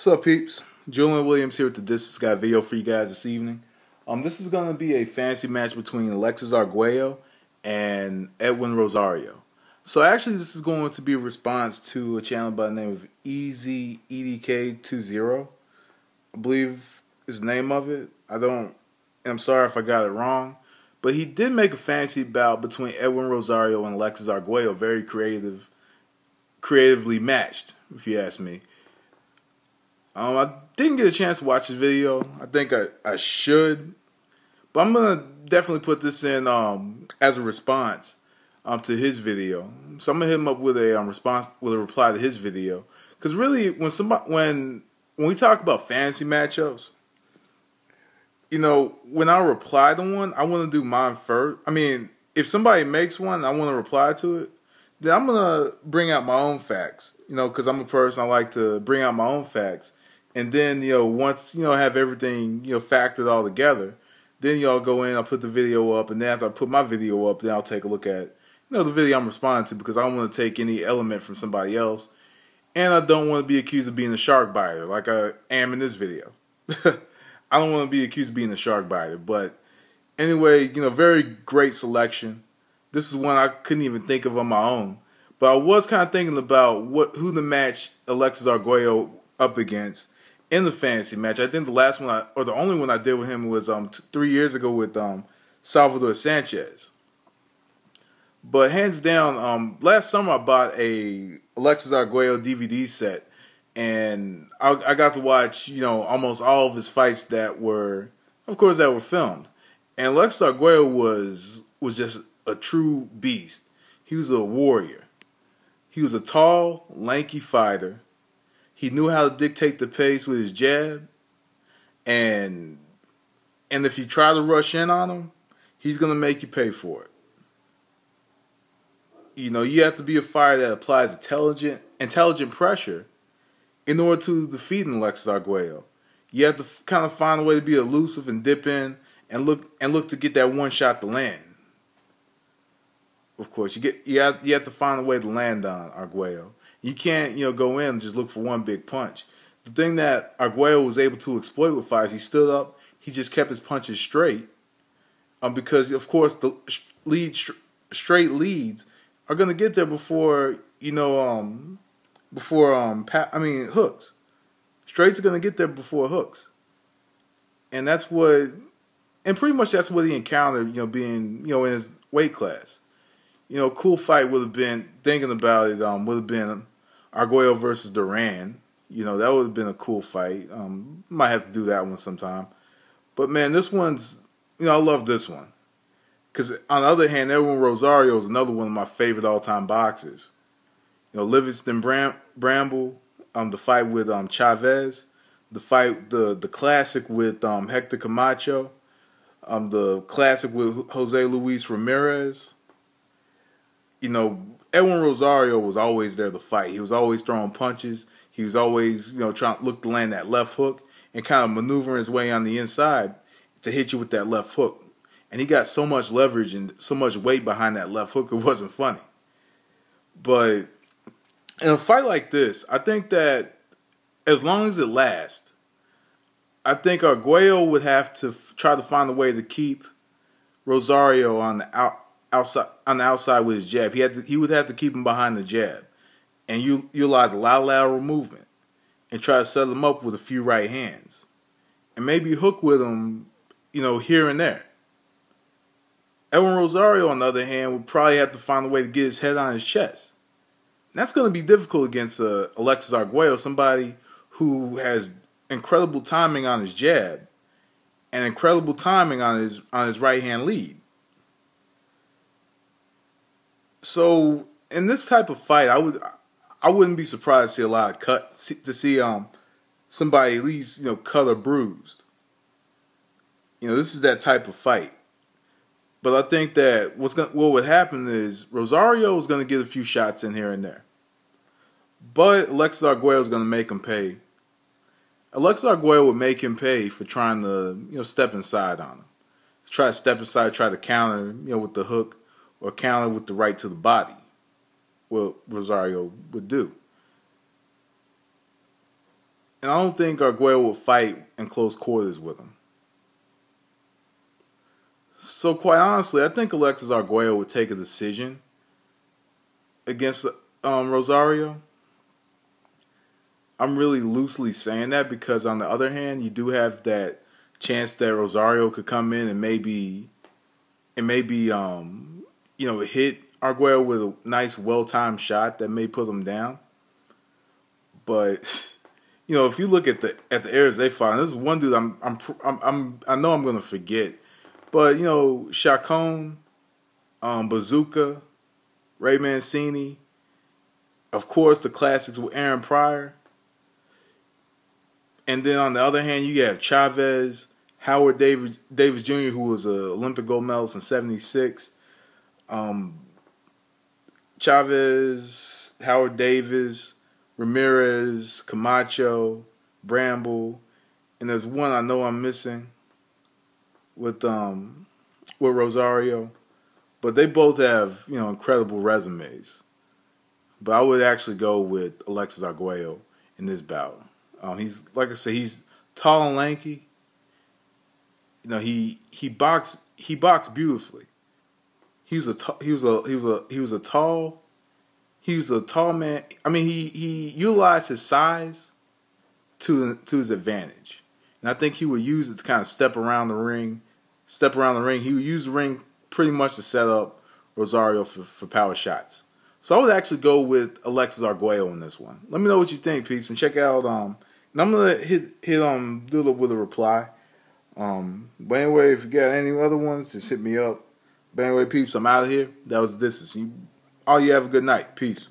What's up, peeps? Julian Williams here with the Distance Guy video for you guys this evening. This is going to be a fantasy match between Alexis Arguello and Edwin Rosario. So actually, this is going to be a response to a channel by the name of EZEDK20. I believe is the name of it. I'm sorry if I got it wrong. But he did make a fantasy bout between Edwin Rosario and Alexis Arguello. Very creatively matched, if you ask me. I didn't get a chance to watch this video. I think I should. But I'm going to definitely put this in as a response to his video. So I'm going to hit him up with a reply to his video. Because really, when we talk about fantasy matchups, you know, when I reply to one, I want to do mine first. I mean, if somebody makes one and I want to reply to it, then I'm going to bring out my own facts. You know, because I'm a person, I like to bring out my own facts. And then, you know, once, you know, have everything, you know, factored all together, then y'all go in, I'll put the video up, and then after I put my video up, then I'll take a look at, you know, the video I'm responding to, because I don't want to take any element from somebody else. And I don't want to be accused of being a shark biter like I am in this video. I don't want to be accused of being a shark biter. But anyway, you know, very great selection. This is one I couldn't even think of on my own. But I was kind of thinking about who to match Alexis Arguello up against in the fantasy match. I think the last one, or the only one I did with him was 3 years ago with Salvador Sanchez. But hands down, last summer I bought a Alexis Arguello DVD set, and I got to watch, you know, almost all of his fights that were filmed. And Alexis Arguello was just a true beast. He was a warrior. He was a tall, lanky fighter. He knew how to dictate the pace with his jab, and if you try to rush in on him, he's gonna make you pay for it. You know, you have to be a fighter that applies intelligent pressure in order to defeat Alexis Arguello. You have to kind of find a way to be elusive and dip in and look to get that one shot to land. Of course, you have to find a way to land on Arguello. You can't, you know, go in and just look for one big punch. The thing that Arguello was able to exploit with fights, he stood up, he just kept his punches straight, because of course the straight leads are gonna get there before, you know, hooks. Straights are gonna get there before hooks, and pretty much that's what he encountered, you know, being, you know, in his weight class. You know, a cool fight would have been, thinking about it, would have been Arguello versus Duran. You know, that would have been a cool fight. Might have to do that one sometime. But man, this one's, you know, I love this one. Because on the other hand, Edwin Rosario is another one of my favorite all-time boxers. You know, Livingston Bramble, the fight with Chavez, the classic with Hector Camacho, the classic with Jose Luis Ramirez. You know, Edwin Rosario was always there to fight. He was always throwing punches. He was always, you know, trying to look to land that left hook and kind of maneuvering his way on the inside to hit you with that left hook. And he got so much leverage and so much weight behind that left hook, it wasn't funny. But in a fight like this, I think that as long as it lasts, I think Arguello would have to try to find a way to keep Rosario on the outside with his jab. He would have to keep him behind the jab and utilize a lot of lateral movement and try to set him up with a few right hands and maybe hook with him, you know, here and there. Edwin Rosario, on the other hand, would probably have to find a way to get his head on his chest. And that's going to be difficult against Alexis Arguello, somebody who has incredible timing on his jab and incredible timing on his right hand lead. So in this type of fight, I wouldn't be surprised to see a lot of cuts, to see somebody at least, you know, cut or bruised. You know, this is that type of fight. But I think that what would happen is Rosario is going to get a few shots in here and there. But Alexis Arguello is going to make him pay. Alexis Arguello would make him pay for trying to, you know, step inside on him. Try to step inside, try to counter, you know, with the hook or counter with the right to the body. What Rosario would do. And I don't think Arguello would fight in close quarters with him. So quite honestly, I think Alexis Arguello would take a decision against Rosario. I'm really loosely saying that because on the other hand, you do have that chance that Rosario could come in and maybe hit Arguello with a nice, well-timed shot that may put him down. But if you look at the errors they fought, this is one dude I know I'm gonna forget, but Chacon, Bazooka, Ray Mancini, of course the classics with Aaron Pryor, and then on the other hand you have Chavez, Howard Davis Jr., who was an Olympic gold medalist in '76. Chavez, Howard Davis, Ramirez, Camacho, Bramble, and there's one I know I'm missing with Rosario, but they both have incredible resumes. But I would actually go with Alexis Arguello in this bout. He's, like I said, he's tall and lanky. He boxed beautifully. He was a tall man. I mean, he utilized his size to his advantage, and I think he would use it to kind of step around the ring. He would use the ring pretty much to set up Rosario for power shots. So I would actually go with Alexis Arguello in this one. Let me know what you think, peeps, and check out. And I'm gonna do a little with a reply. But anyway, if you got any other ones, just hit me up. But anyway, peeps, I'm out of here. That was this. All you have a good night. Peace.